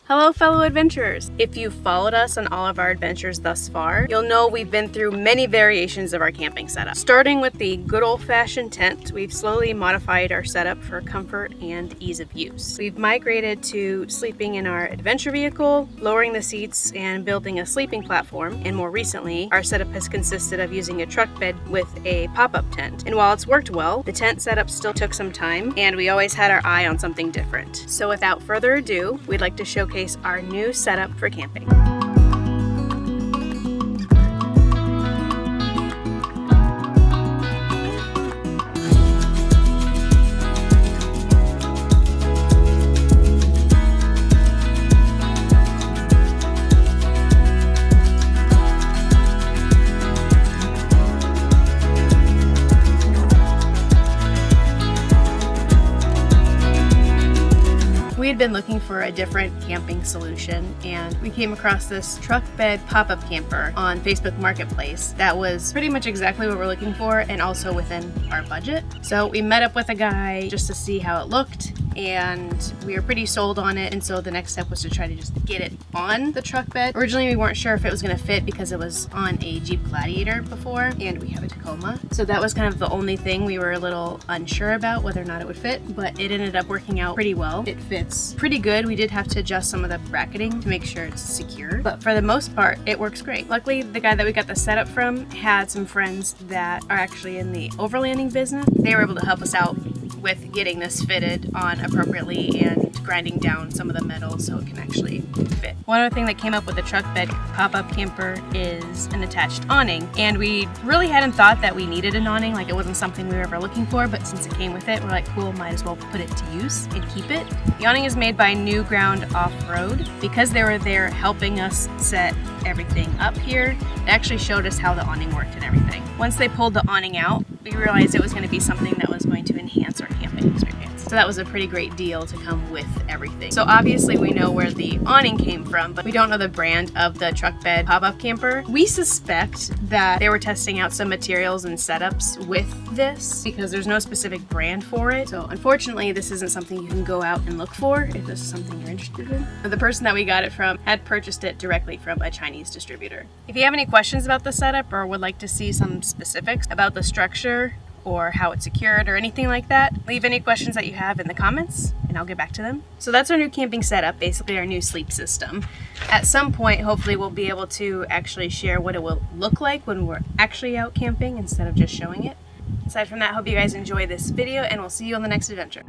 Hello fellow adventurers! If you've followed us on all of our adventures thus far, you'll know we've been through many variations of our camping setup. Starting with the good old-fashioned tent, we've slowly modified our setup for comfort and ease of use. We've migrated to sleeping in our adventure vehicle, lowering the seats, and building a sleeping platform, and more recently, our setup has consisted of using a truck bed with a pop-up tent. And while it's worked well, the tent setup still took some time, and we always had our eye on something different. So without further ado, we'd like to showcase our new setup for camping. We had been looking for a different camping solution, and we came across this truck bed pop-up camper on Facebook Marketplace that was pretty much exactly what we're looking for and also within our budget. So we met up with a guy just to see how it looked, and we were pretty sold on it, and so the next step was to try to just get it on the truck bed. Originally we weren't sure if it was going to fit because it was on a Jeep Gladiator before, and we have a Tacoma. So that was kind of the only thing we were a little unsure about, whether or not it would fit, but it ended up working out pretty well. It fits pretty good. We did have to adjust some of the bracketing to make sure it's secure, but for the most part it works great. Luckily, the guy that we got the setup from had some friends that are actually in the overlanding business. They were able to help us out with getting this fitted on appropriately and grinding down some of the metal so it can actually fit. One other thing that came up with the truck bed pop-up camper is an attached awning, and we really hadn't thought that we needed an awning, like it wasn't something we were ever looking for, but since it came with it, we're like, cool, might as well put it to use and keep it. The awning is made by New Ground Off-Road. Because they were there helping us set everything up here, they actually showed us how the awning worked and everything. Once they pulled the awning out, we realized it was going to be something that was going to enhance our camping experience. So that was a pretty great deal to come with everything. So obviously we know where the awning came from, but we don't know the brand of the truck bed pop-up camper. We suspect that they were testing out some materials and setups with this because there's no specific brand for it. So unfortunately, this isn't something you can go out and look for if this is something you're interested in. The person that we got it from had purchased it directly from a Chinese distributor. If you have any questions about the setup or would like to see some specifics about the structure or how it's secured or anything like that, leave any questions that you have in the comments and I'll get back to them. So that's our new camping setup, basically our new sleep system. At some point, hopefully we'll be able to actually share what it will look like when we're actually out camping instead of just showing it. Aside from that, hope you guys enjoy this video and we'll see you on the next adventure.